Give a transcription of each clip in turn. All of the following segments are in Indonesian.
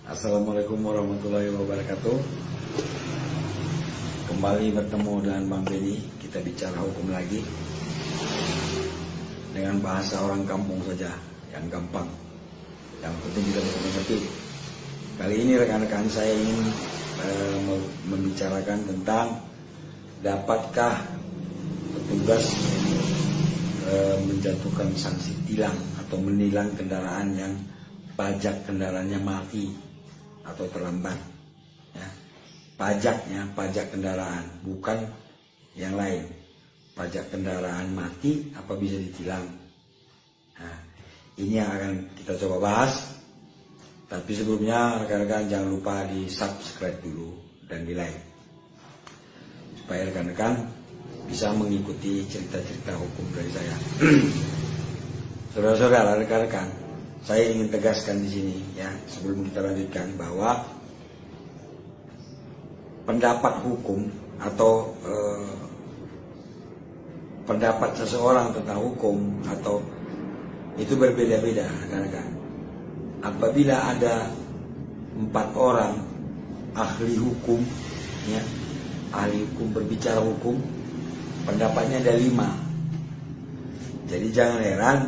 Assalamualaikum warahmatullahi wabarakatuh. Kembali bertemu dengan Bang Benny. Kita bicara hukum lagi dengan bahasa orang kampung saja, yang gampang, yang penting kita bisa mengerti. Kali ini rekan-rekan saya ingin membicarakan tentang dapatkah petugas menjatuhkan sanksi tilang atau menilang kendaraan yang pajak kendaraannya mati atau terlambat, ya. Pajaknya pajak kendaraan, bukan yang lain. Pajak kendaraan mati apa bisa ditilang? Nah, ini yang akan kita coba bahas. Tapi sebelumnya rekan-rekan jangan lupa di subscribe dulu dan di like, supaya rekan-rekan bisa mengikuti cerita-cerita hukum dari saya. Saudara-saudara, rekan-rekan, saya ingin tegaskan di sini, ya, sebelum kita lanjutkan, bahwa pendapat hukum atau pendapat seseorang tentang hukum atau itu berbeda-beda, rekan-rekan. Apabila ada 4 orang ahli hukum, ya, ahli hukum berbicara hukum, pendapatnya ada 5. Jadi jangan heran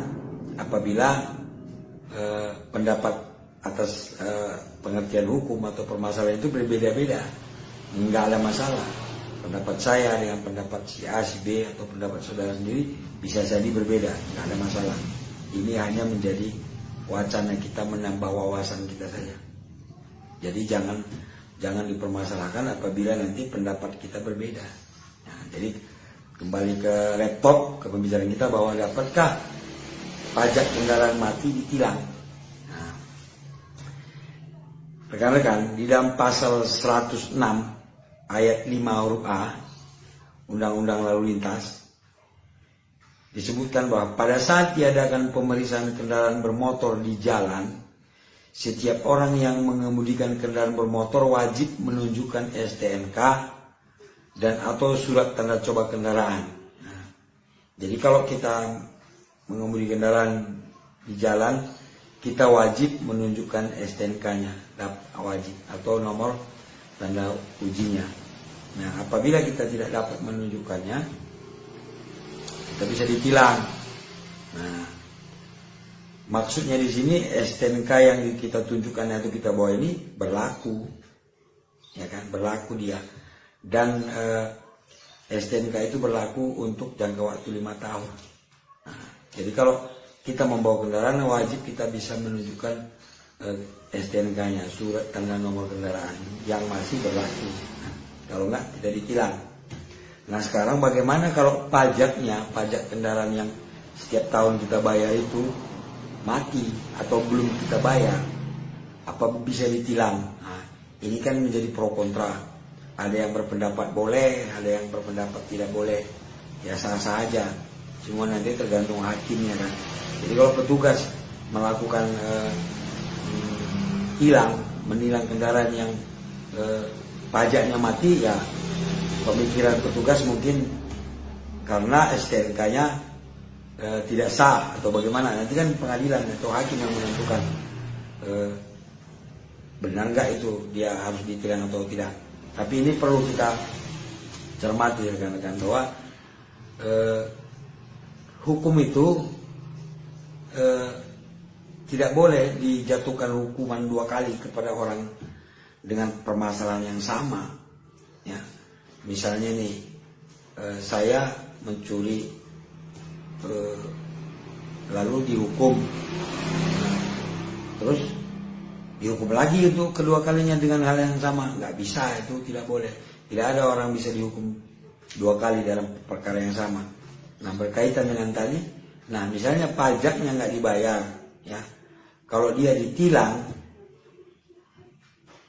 apabila pendapat atas pengertian hukum atau permasalahan itu berbeda-beda. Enggak ada masalah. Pendapat saya dengan pendapat si A, si B, atau pendapat saudara sendiri bisa jadi berbeda, enggak ada masalah. Ini hanya menjadi wacana kita, menambah wawasan kita saja. Jadi jangan dipermasalahkan apabila nanti pendapat kita berbeda. Nah, jadi kembali ke laptop, ke pembicaraan kita, bahwa dapatkah pajak kendaraan mati ditilang? Nah, rekan-rekan, di dalam pasal 106 ayat 5 huruf A Undang-Undang Lalu Lintas disebutkan bahwa pada saat diadakan pemeriksaan kendaraan bermotor di jalan, setiap orang yang mengemudikan kendaraan bermotor wajib menunjukkan STNK dan atau surat tanda coba kendaraan. Nah, jadi kalau kita mengemudi kendaraan di jalan, kita wajib menunjukkan STNK-nya, wajib, atau nomor tanda ujinya. Nah, apabila kita tidak dapat menunjukkannya, kita bisa ditilang. Nah, maksudnya di sini STNK yang kita tunjukkan atau kita bawa ini berlaku, ya kan, berlaku dia. Dan STNK itu berlaku untuk jangka waktu 5 tahun. Nah, jadi kalau kita membawa kendaraan, wajib kita bisa menunjukkan STNK-nya, surat tanda nomor kendaraan yang masih berlaku. Nah, kalau enggak, kita ditilang. Nah, sekarang bagaimana kalau pajaknya, pajak kendaraan yang setiap tahun kita bayar itu mati atau belum kita bayar, apa bisa ditilang? Nah, ini kan menjadi pro kontra. Ada yang berpendapat boleh, ada yang berpendapat tidak boleh. Ya sah-sah aja. Semua nanti tergantung hakimnya kan. Jadi kalau petugas melakukan menilang kendaraan yang pajaknya mati, ya pemikiran petugas mungkin karena STNK-nya tidak sah atau bagaimana. Nanti kan pengadilan atau hakim yang menentukan benar nggak itu dia harus ditilang atau tidak. Tapi ini perlu kita cermati, rekan-rekan, bahwa hukum itu tidak boleh dijatuhkan hukuman 2 kali kepada orang dengan permasalahan yang sama. Ya, misalnya nih, saya mencuri lalu dihukum, terus dihukum lagi itu kedua kalinya dengan hal yang sama. Nggak bisa, itu tidak boleh. Tidak ada orang bisa dihukum 2 kali dalam perkara yang sama. Nah, berkaitan dengan tadi, nah misalnya pajaknya nggak dibayar, ya, kalau dia ditilang,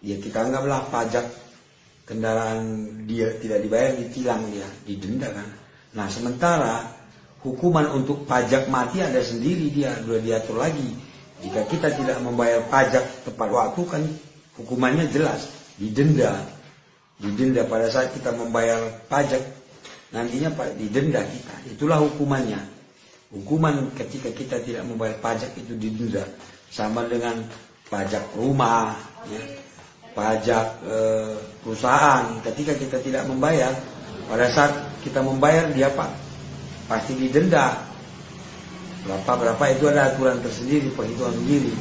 ya kita anggaplah pajak kendaraan dia tidak dibayar, ditilang, dia didenda kan. Nah, sementara hukuman untuk pajak mati ada sendiri, dia sudah diatur lagi. Jika kita tidak membayar pajak tepat waktu, kan hukumannya jelas, didenda pada saat kita membayar pajak. Nantinya didenda kita. Itulah hukumannya. Hukuman ketika kita tidak membayar pajak itu didenda. Sama dengan pajak rumah, ya, pajak perusahaan. Ketika kita tidak membayar, pada saat kita membayar dia pasti didenda. Berapa itu ada aturan tersendiri, perhitungan sendiri.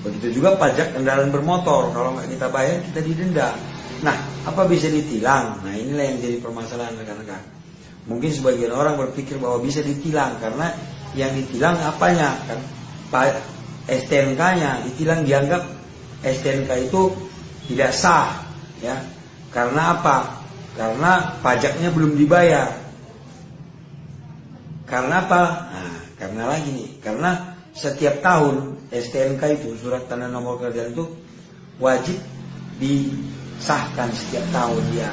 Begitu juga pajak kendaraan bermotor, kalau nggak kita bayar kita didenda. Nah, apa bisa ditilang? Nah, inilah yang jadi permasalahan rekan-rekan. Mungkin sebagian orang berpikir bahwa bisa ditilang karena yang ditilang apanya kan? STNK-nya ditilang, dianggap STNK itu tidak sah, ya. Karena apa? Karena pajaknya belum dibayar. Karena apa? Nah, karena lagi nih, karena setiap tahun STNK itu, surat tanda nomor kendaraan itu wajib disahkan setiap tahun dia.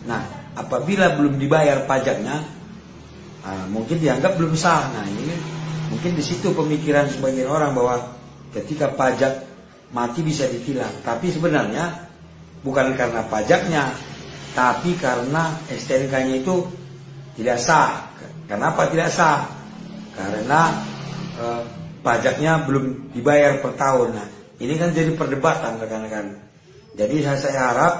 Nah, apabila belum dibayar pajaknya, mungkin dianggap belum sah. Nah, ini mungkin di situ pemikiran sebagian orang bahwa ketika pajak mati bisa ditilang. Tapi sebenarnya bukan karena pajaknya, tapi karena STNK-nya itu tidak sah. Kenapa tidak sah? Karena pajaknya belum dibayar per tahun. Nah, ini kan jadi perdebatan rekan-rekan. Jadi saya harap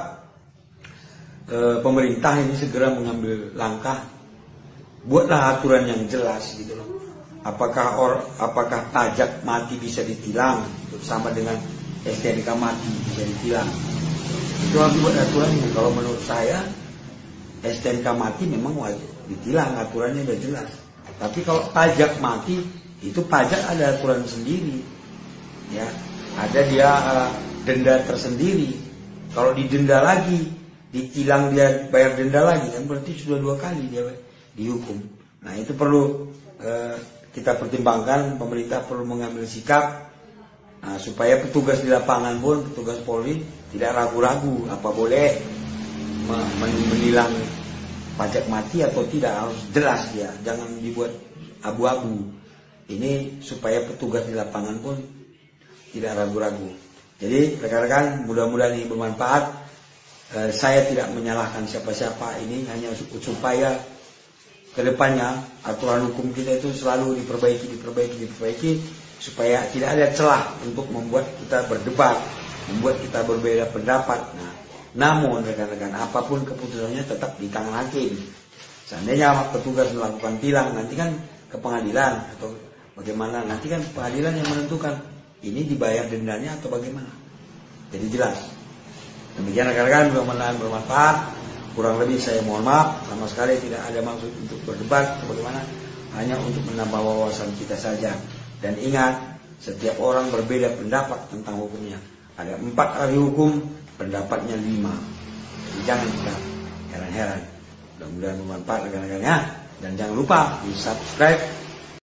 pemerintah ini segera mengambil langkah, buatlah aturan yang jelas gitu loh. Apakah pajak mati bisa ditilang, gitu, sama dengan STNK mati bisa ditilang. Itu harus buat aturannya. Kalau menurut saya STNK mati memang wajib ditilang, aturannya udah jelas. Tapi kalau pajak mati, itu pajak ada aturan sendiri, ya, ada dia denda tersendiri. Kalau didenda lagi, ditilang dia bayar denda lagi, kan berarti sudah 2 kali dia dihukum. Nah, itu perlu kita pertimbangkan. Pemerintah perlu mengambil sikap, supaya petugas di lapangan pun, petugas Polri tidak ragu-ragu apa boleh menilang pajak mati atau tidak, harus jelas dia, jangan dibuat abu-abu. Ini supaya petugas di lapangan pun tidak ragu-ragu. Jadi rekan-rekan, mudah-mudahan ini bermanfaat. Saya tidak menyalahkan siapa-siapa, ini hanya supaya kedepannya aturan hukum kita itu selalu diperbaiki, supaya tidak ada celah untuk membuat kita berdebat, membuat kita berbeda pendapat. Nah, namun rekan-rekan, apapun keputusannya tetap di tangan hakim. Seandainya petugas melakukan tilang, nanti kan ke pengadilan atau bagaimana, nanti kan pengadilan yang menentukan ini dibayar dendanya atau bagaimana. Jadi jelas. Demikian rekan-rekan, mudah-mudahan bermanfaat. Kurang lebih saya mohon maaf, sama sekali tidak ada maksud untuk berdebat atau bagaimana, hanya untuk menambah wawasan kita saja. Dan ingat, setiap orang berbeda pendapat tentang hukumnya. Ada 4 ahli hukum, pendapatnya 5. Jadi jangan kita heran-heran. Mudah-mudahan bermanfaat rekan-rekannya. Dan jangan lupa di subscribe